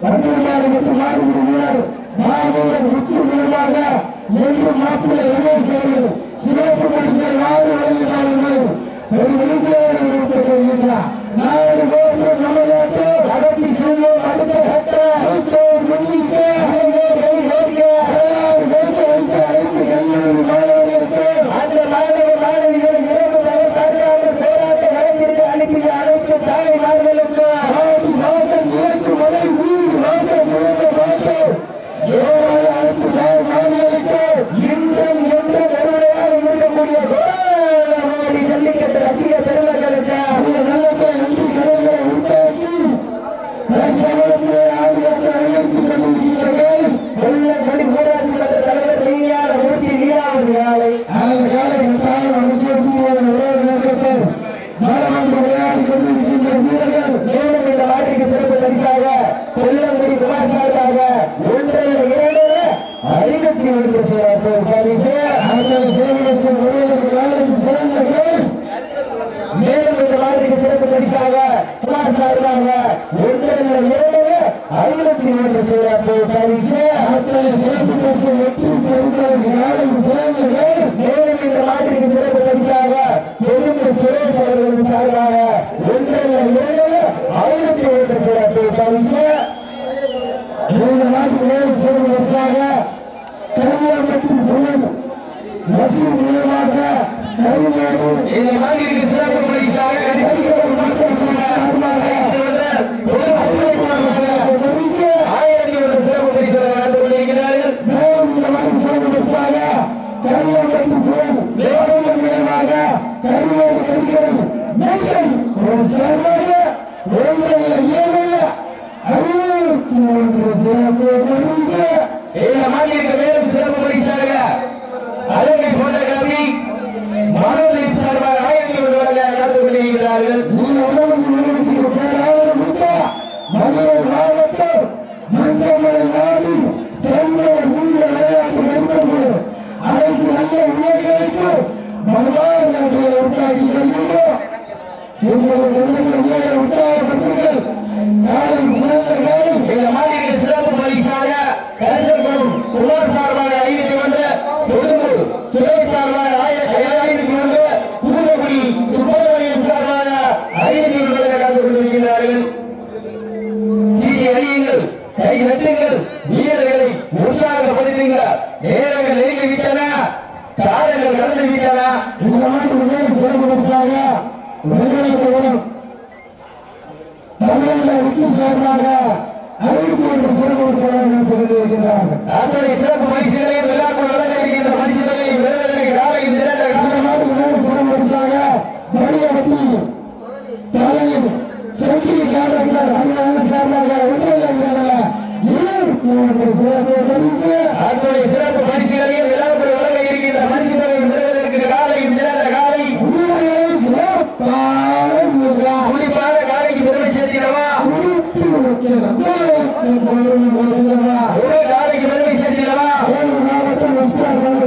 வண்டியமாறு மற்றும் மாறுபடி வீரர் மாவீரர் முத்து மூலமாக என்று மாப்பிள்ளை ரமேஷ் அவர்கள் சிறப்பு பரிசை வாரி வழங்கினார் என்பது ஒரு வெளிச்செய்கிறார். நாடு போன்று நமநாட்டு அகத்தி செல்வோம் அடுத்த கட்ட அனைத்து கல்லூரி மாணவர்களுக்கு அந்த மாணவ மாணவிகள் இரவு பகல் பார்க்காமல் போராட்ட களத்திற்கு அனுப்பிய அனைத்து தாய்மார்களுக்கு வாசல் நுழைக்கும் வரை வீடு வாசல் நுழைந்த மாட்டோம் ஏழாவது அனைத்து தாய்மார்களுக்கு இன்றும் என்றும் ஒருவரையாக இருக்கக்கூடிய கோடி ஜல்லிக்கட்டு ரசிக பெருமக்களுக்கு நல்ல நன்றி கடன்களை உண்டாக்கி சமூகத்திலே ஆளுநர் அறிவித்துக் கொண்டிருக்கிறார்கள். கொல்லப்படி ஊராட்சி மன்ற தலைவர் மீதியான மூர்த்தி வீராவது காலை அந்த காலை கட்டாயம் நோக்கத்தில் மலமன்று விளையாடி கொண்டிருக்கின்ற வீரர்கள் மேலும் இந்த மாட்டிற்கு சிறப்பு பரிசாக கொல்லங்குடி குமார் சார்பாக ஒன்றல்ல இரண்டல்ல 51 சிறப்பு பரிசு அந்த சேவலட்சம் ஒருவருக்கு சிறந்தர்கள். மேலும் இந்த மாட்டிற்கு சிறப்பு பரிசாக குமார் சார்பாக ஒன்றல்ல இரண்டல்ல 51 சிறப்பு பரிசு அத்தனை சிறப்பு பரிசு வெற்றி பெறுவதற்கு சிறந்தர்கள். மேலும் இந்த மாட்டிற்கு சிறப்பு பரிசாக கொழும்பு சுரேஷ் அவர்கள் சார்பாக ஒன்றல்ல இரண்டல்ல 51 சிறப்பு பரிசு. இந்த நாட்டுக்கு மேலும் சிறப்பு பரிசாக கல்யாணத்தின் புலன் வசூல் மூலமாக கருமாடு இந்த நாட்டிற்கு சிறப்பு பரிசாக சிறப்பு பரிசு நடந்து கொண்டிருக்கிறார்கள். மேலும் இந்த நாட்டுக்கு சிறப்பு பரிசாக கல்யாணத்தின் புலன் தேசிய மூலமாக கருமாடு கருக்கிறது மக்கள் சார்பாக ஒன்றல்ல ஏழல்ல 51 சிறப்பு பரிசு. இந்த மாநிலத்திற்கு மேலும் சிறப்பு பரிசாக அலங்கை போன்ற கிளம்பி மாணவர்களின் சார்பாக 1000 வழங்க காத்துக் கொண்டிருக்கிறார்கள். மதுரை மாவட்டம் மஞ்சமலை நாடு தென்மலை மூல விளையாட்டு நண்பர்கள் அனைத்து நல்ல உணர்வுகளுக்கு மனமார் நாட்களை உண்டாக்கி கொள்கிறோம். உற்சாகப்படுத்துங்கள். காலம் சிறந்த காலம். இந்த மாநிலத்திற்கு சிறப்பு பரிசாக கரிசல்குளம் குமார் சார்பாக 51 பொதுமூர் சுரேஷ் சார்பாக 1001 பூதகுடி சுப்பிரமணியம் சார்பாக 500 வழங்க காத்துக் கொண்டிருக்கிறார்கள். சீட்டி அணியுங்கள், கை நட்டுங்கள், வீரர்களை உற்சாகப்படுத்துங்கள். நேரங்கள் நெருங்கிவிட்டன, காலங்கள் கடந்து விட்டன. இந்த மாதிரி மேலும் சிறப்பு பரிசாக வெங்கடேஸ்வரம் தமிழக விட்டு சார்பாக 51 சிறப்பு பரிசாக காத்துக் கொண்டிருக்கிறார்கள். அத்தனை சிறப்பு பரிசுகளையும் விழாக்குள் வழங்க இருக்கின்ற பரிசு தொகையை பெறுவதற்கு காலையும் திரண்ட காலநாடு மேலும் சிறப்பு பரிசாக மணியவட்டி தலைவர் செல்வி காரணங்கள் அண்ணன் சார்பாக சிறப்பு பரிசு. அத்தனை சிறப்பு பரிசுகளையும் விழாக்குள் வழங்க இருக்கின்ற பரிசு தொகையை பெறுவதற்கு காலையும் திரண்ட காலை குடிப்பான காலைக்கு பெருமை சேர்த்திடவா ஒரு காலைக்கு பெருமை சேர்த்திடவா. மாவட்டம்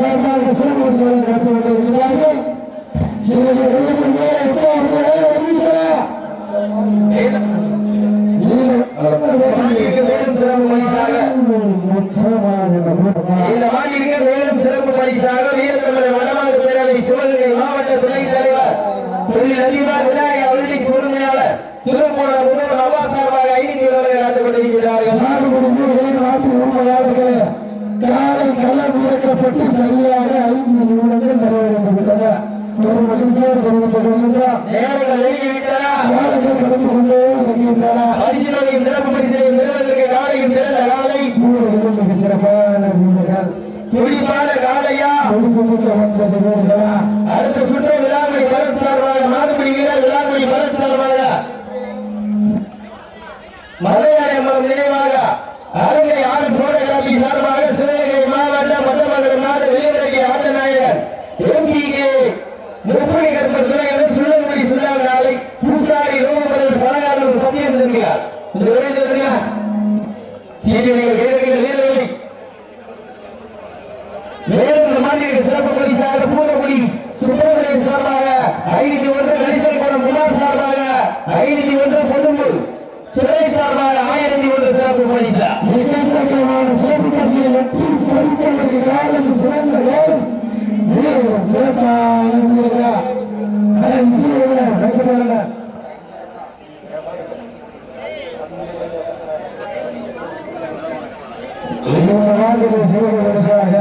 சார்பாக சிறப்பு காத்துக் கொண்டிருக்கிறார்கள். இந்த மாட்டிற்கு மேலும் சிறப்பு பரிசாக வீரத்தமிழை வடமாடு பேரவை சிவகங்கை மாவட்ட துணைத் தலைவர் தொழில் அதிபர் விநாயகர் அவர்களின் பொறுமையாளர் திருப்பூர் முதல் நவா சார்பாக 500 காத்துக் கொண்டிருக்கிறார்கள். நாட்டு உரிமையாளர்களே காலை களம் இறக்கப்பட்டு சரியாக 5 நிமிடங்கள் நிறைவடைந்துவிட்டன. ஒரு மகிழ்ச்சியோடு தெரிவித்துக் கொள்கின்றோம். நேரங்கள் நெருங்கிவிட்டன, காலங்கள் கடந்து கொண்டே இருக்கின்றன. பரிசுகளையும் சிறப்பு பரிசுகளையும் பெறுவதற்கு காலையும் திறந்த காலை மிக சிறப்பான வீரர்கள் துடிப்பான காலையா துடிப்புமிக்க 9 வீரர்களா. அடுத்த சுற்று விழாக்குடி பரத் சார்பாக மாடுபிடி வீரர் விழாக்குடி பரத் சார்பாக மலையாளம் நினைவாக அலங்கை ஆறு போட்டோகிராபி சார்பாக சிவகங்கை மாவட்டம் மட்டமங்கலம் நாடு வெளிவரட்டி ஆட்டநாயகர் எம்பிகே முப்படி கற்பர் துறையுடன் சுள்ளங்குடி சுல்லாங்க நாளை பூசாரி ரோகபரத சலகாரம் சத்தியம் தருகிறார். இந்த விரைந்து வீரர்களை மேலும் மாநில சிறப்பு பரிசாக பூதகுடி சுப்பிரமணியன் சார்பாக 501 கரிசல்குளம் குமார் சார்பாக 501 பொதும்பு சுரேஷ் சார்பாக 1001 சிறப்பு எக்கச்சக்கமான சிறப்பு பரிசுகளை வெற்றி பறிப்பதற்கு காலம் சிறந்த காலம் சிறப்பான சிறப்பு பரிசாக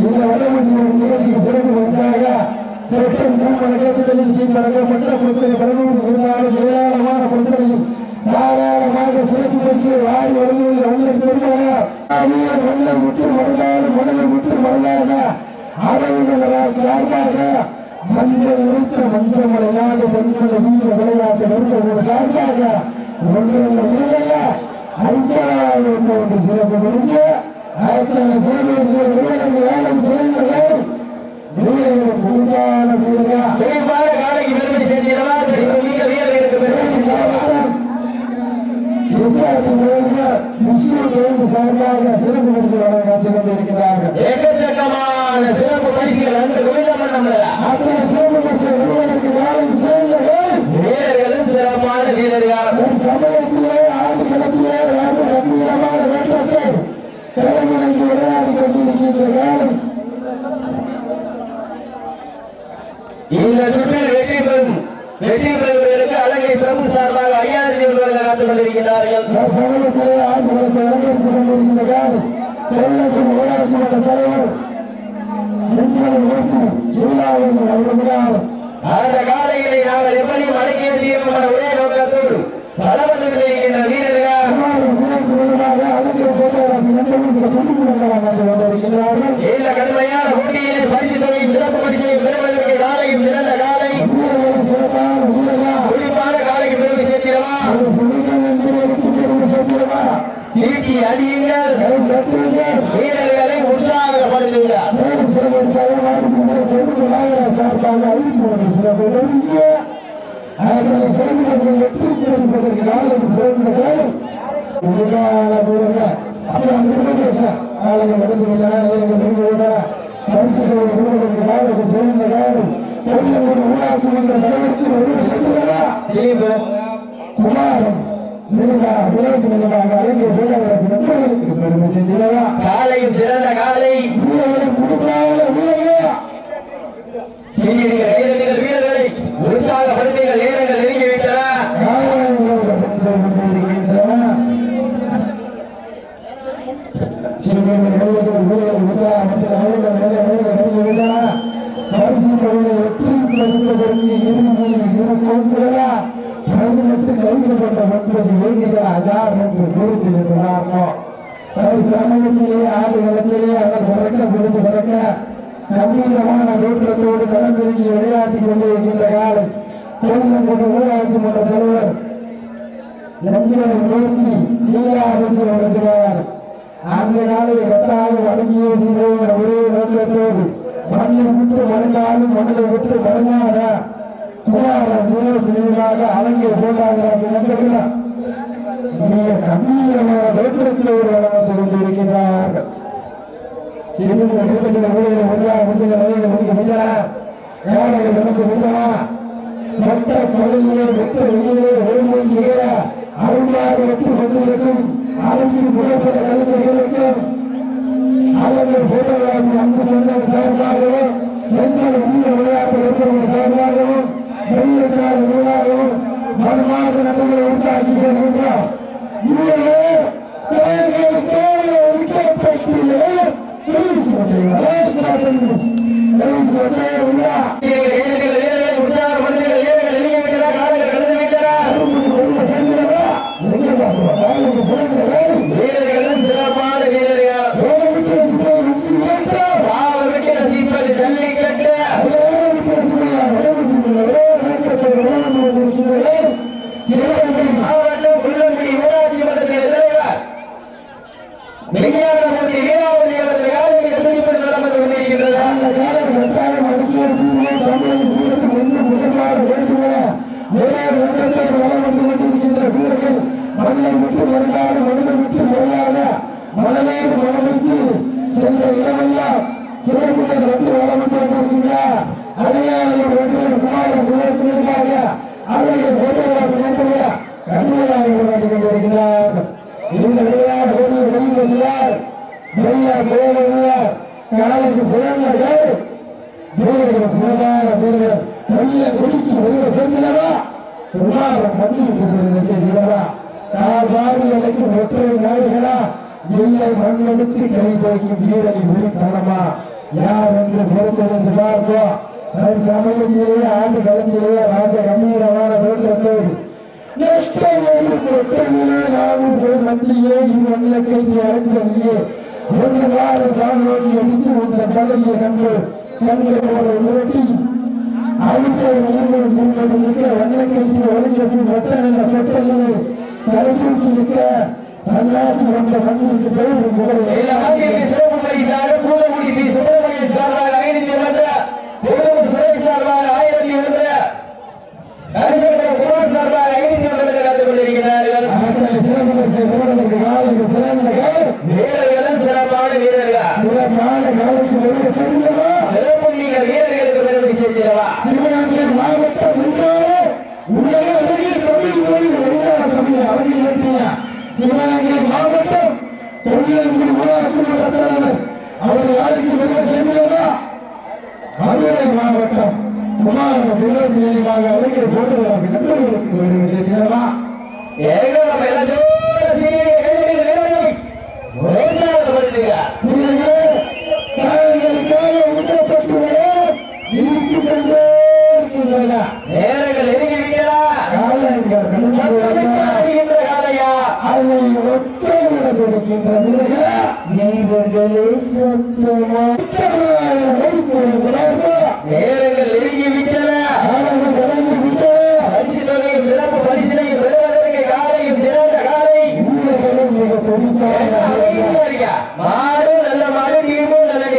இந்த வடமஞ்சி நிகழ்ச்சிக்கு சிறப்பு பரிசாக பெட்ரோல் பழக்கத்தில் தீப்பழக்கப்பட்ட பிரச்சனை பலனோடு இருந்தாலும் ஏராளமான பிரச்சனையில் தாராளமாக சிறப்பு பரிசு வாரி வழங்குவதில் வல்லல் பெருமாக வல்லை விட்டு மறைந்தாலும் மனதை விட்டு மறையாக அரவிந்தராஜ் சார்பாக மஞ்சள் உரைத்த மஞ்சமலை நாடு தென்மலை வீர விளையாட்டு நிறுவனங்கள் சார்பாக ஒன்றில் இல்லைய 50,000 சிறப்பு பரிசு அத்தனை சிறப்பு பரிசு வீரர்கள் வேலம் செய்தவர்கள் வீரர்களுக்கு உண்டான வீரர்களா குறிப்பாக காலைக்கு பெருமை சேர்க்கிறவா வீரர்களுக்கு பெருமை சார்பாக சிறப்பு பரிசு வழங்க காத்துக் கொண்டிருக்கிறார்கள். எக்கச்சக்கமான சிறப்பு பரிசுகள் அந்த குவிந்த மண்டல அத்தனை சிறப்பு பரிசு விடுவதற்கு நாளும் வீரர்களும் சிறப்பான வீரர்கள் சமயத்திலே ஆண்டு களத்திலே கம்பீரமான வேட்டத்தை களமிறங்கி விளையாடி கொண்டிருக்கின்ற காலம் இந்த சுற்றில் வெற்றி பெறுவதற்கு அலங்கை பிரபு சார்பாக 5000 வழங்க காத்துக் கொண்டிருக்கிறார்கள். சமயத்திலே ஆண்டு களத்தை அலங்கரித்துக் கொண்டிருக்கின்ற காலம் வெள்ளத்தின் ஊராட்சி மன்ற தலைவர் நெஞ்சலை உயர்த்தி அவர்கள் அந்த காலையிலே நாங்கள் எப்படி மடக்கிய தீர்மான ஒரே நோக்கத்தோடு பலவது கொண்டிருக்கின்ற வீரர்கள் இந்த கடுமையான போட்டியிலே பரிசு தொகையும் சிறப்பு பரிசையும் பெறுவதற்கு காலையும் சிறந்த காலை குறிப்பான காலைக்கு பெருமை சேர்த்திடவா சீட்டி அடியுங்கள் வீரர்களை உற்சாகப்படுத்துகிறார். குமாரம் காலையும் சிறந்த காலை வீரர்களை உற்சாகப்படுத்தீர்கள். நேரங்கள் நெருங்கிவிட்டன. சமயத்திலே ஆடுகளத்திலே அவர் பறக்க கம்பீரமான தோற்றத்தோடு களமிறங்கி விளையாட்டிக் கொண்டிருக்கின்ற காலம் கொல்லங்குடி ஊராட்சி மன்ற தலைவர் நஞ்சனை நோக்கி நீலாபதி வருகிறார். அந்த நாளை கட்டாக வழங்கிய ஒரே நோக்கத்தோடு மண்ணை விட்டு மறைந்தாலும் மனதை விட்டு மறையாத குமாரன் தெளிவாக அலங்கிய போட்டாகிறார். மிக கம்பீரமான தோற்றத்தோடு வளர்ந்து கொண்டிருக்கின்றார்கள். கொண்டிருக்கும் அனைத்து புகைப்பட கலைஞர்களுக்கும் அலங்கை போட்டோகிராபி அன்பு சொந்தங்கள் சார்பாகவும் எங்கள் வீர விளையாட்டு நிறுவனங்கள் சார்பாகவும் வெள்ளைக்கால வீடாகவும் மனமார்ந்த நன்மைகளை உண்டாக்கி வருகின்றோம். வீரர்களும் சிறப்பான வீரர்கள் ஜல்லிக்கட்டு மாவட்டம் கொல்லங்குடி ஊராட்சி மன்றத்தின் தலைவர் விஞ்ஞானமூர்த்தி வீராவதி அவர்கள் யாருக்கு துடிப்பது நடந்து கொண்டிருக்கின்றது. வீரர்கள் மண்ணை விட்டு மறைந்தாலும் மனித விட்டு மறையாத இந்த விளையாட்டு போட்டியில் வெளிவந்தார் வெள்ள போடுவார் காலைக்கு சிறந்தர்கள் வீரர்கள் சிறப்பான வீரர்கள் வெள்ள குடிக்கு வருவ சேர்ந்தனவா குமாரம் மண்ணிற்கு செய்கிறவா கால் பார்வைகளுக்கு ஒற்றை நாடுகளா இல்லை மண்ணெடுத்து கை துவைக்கும் வீரனை விழித்தனமா யார் என்று பொறுத்திருந்து பார்ப்போம். அது சமயத்திலேயே ஆண்டு களத்திலேயே ராஜ கம்பீரமான தோற்றத்தோடு நஷ்டமோடு கொட்டையிலே நானும் போய் மத்தியே இது வல்ல கைக்கு அடைந்தே ஒரு வார தானோடி எடுத்து இந்த பதவியை கண்களோடு உரட்டி அழுத்த நீர்மோடு நிற்க வல்ல கைக்கு ஒழுங்கத்தில் ஒட்டன கொட்டையிலே தலைதூக்கி நிற்க நல்லாட்சி வந்த மண்ணிற்கு பெரும் சிறப்பு பரிசாக பூதகுடி பி சுப்பிரமணியன் சார்பாக 501 சுரேஷ் சார்பாக 1001 குமார் சார்பாக 501 காத்துக் கொண்டிருக்கிறார்கள். சிறப்பு பரிசை பெறுவதற்கு காலைக்கு சிறந்தர்கள் வீரர்களும் சிறப்பான வீரர்கள் சிறப்பான காலைக்கு பெருமை சேர்ந்தவா சிறப்பு நீங்கள் வீரர்களுக்கு பெருமை சேர்த்திடவா. சிவகங்கை மாவட்டம் உலக அறிஞர் தமிழ் மொழி வெள்ளாள சபையில் அவர்கள் இயற்றிய சிவகங்கை மாவட்டம் தொழிலங்குடி ஊராட்சி மன்ற தலைவர் அவர் யாருக்கு பெருமை சேர்ந்ததா மதுரை மாவட்டம் குமார வினோத் நினைவாக அறிஞர் போட்டுள்ளார்கள் நண்பர்களுக்கு பெருமை சேர்ந்ததா. நம்ம எல்லாம் ஊட்டப்பட்டு வர இழுத்துக் கொண்டே இருக்கின்றன. நேரங்கள் நெருங்கிவிட்டா காலையா அதை ஒட்டவிட துடிக்கின்ற வீரர்களே சத்தமா நேரங்கள் நெருங்கிவிட்டன. பரிசு தொகையும் சிறப்பு பரிசினையும் பெறுவதற்கு காலையும் சிறந்த காலை வீரர்களும் மிக துடிப்பாக மாடு நல்ல மாடு நீமும் நல்ல நீ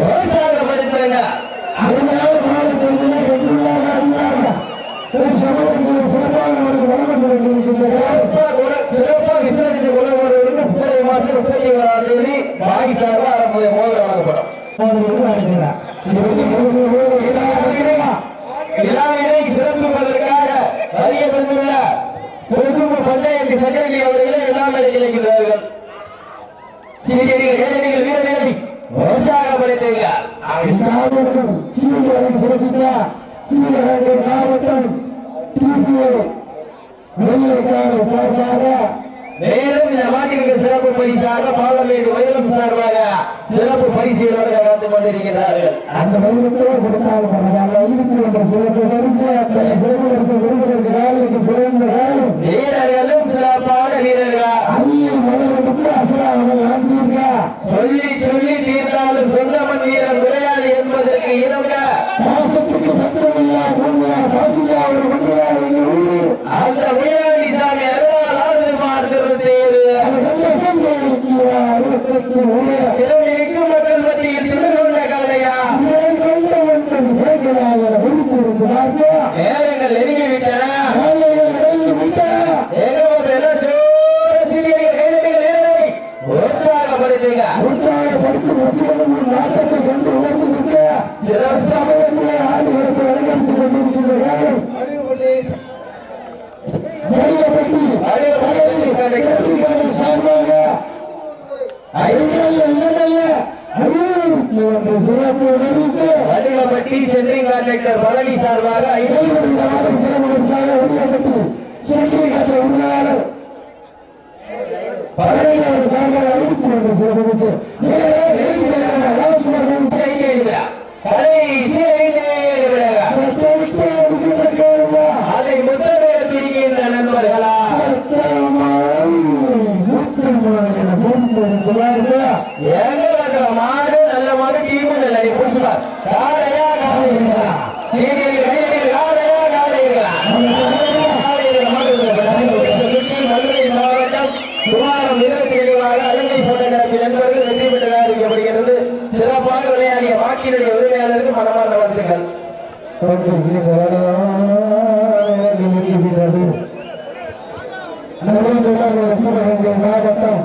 உற்சாகப்படுத்துங்க. அருமையான மாதத்திலே சமயங்களில் சிறப்பாக அவர்கள் வழங்கப்பட்டு சிறப்பாக விசாரித்த குலவர்களுக்கு 30 மாசம் 31ஆம் தேதி பாகி சார்பா அரப்புடைய மோதிரம் வழங்கப்படும். விழாவினை சிறப்பிப்பதற்காக அறியப்பட்டுள்ள பொதும பஞ்சாயத்து செக்ரட்டரி அவர்களை விழா மேடைக்கு இழைக்கிறார்கள். சீனியர்கள் வீரர்களை உற்சாகப்படுத்துங்க. சிறப்பித்த சிவகங்கை மாவட்டம் வெள்ளைக்காடு சார்பாக மேலும் இந்த மாட்டிற்கு சிறப்பு பரிசாக பாலமேடு வைரம் சார்பாக சிறப்பு பரிசுகளோடு நடந்து கொண்டிருக்கிறார்கள். அந்த வைரத்தை கொடுத்தாலும் பரவாயில்ல. இதுக்கு சிறப்பு பரிசு அந்த சிறப்பு பரிசு விரும்புவதற்கு காலைக்கு சிறந்த காலம் வீரர்களும் சிறப்பான வீரர்கள் அந்நிய மதவெடுத்து அசராமல் நான்கீர்க சொல்லி சொல்லி தீர்த்தாலும் சொந்தமன் வீரன் குறையாது என்பதற்கு இணங்க பாசத்துக்கு பச்சமில்லா பூமியா பாசில்லா ஒரு மண்ணுவார் எங்கள் ஊரு அந்த முயலாண்டி சாமி அருளால் ஆடுது பார்க்கிறது தேரு திருநிற்கும் மக்கள் மத்தியில் திருநொண்ட காலையா நேரங்கள் நெருங்கிவிட்டன. உற்சாகப்படுத்துங்க. உற்சாகப்படுத்தும் ரசிகரும் ஒரு நாட்டத்தை கண்டு உணர்ந்து நிற்க சிறப்பு சமயத்திலே ஆண்டு வரத்தை வழிநடத்தி கொண்டிருக்கின்ற காலம் சார்பாக சிறப்பு வடிவப்பட்டி சென்ட்ரிங் கான்ட்ராக்டர் பழனி சார்பாக சிறப்பு பரிசாக வடிவப்பட்டி சென்ட்ரிங் கான்ட்ராக்டர் உரிமையாளர் பழனி அவர் சார்பாக அறிவித்து சிறப்பு பரிசு அதை முத்தமிட துடிக்கின்ற நண்பர்களா மாடு நல்ல மாடு டீமு நல்ல நீ புடிச்சுப்பா காலையா காலையா மதுரை மாவட்டம் குமாரம் நிறுவனத்தின் நினைவாக அலங்கை போட்டோகிராபி நண்பர்கள் வெற்றி பெற்றதாக அறிவிக்கப்படுகிறது. சிறப்பாக விளையாடிய மாட்டினுடைய உரிமையாளருக்கு மனமார்ந்த வாழ்த்துக்கள். மாவட்டம்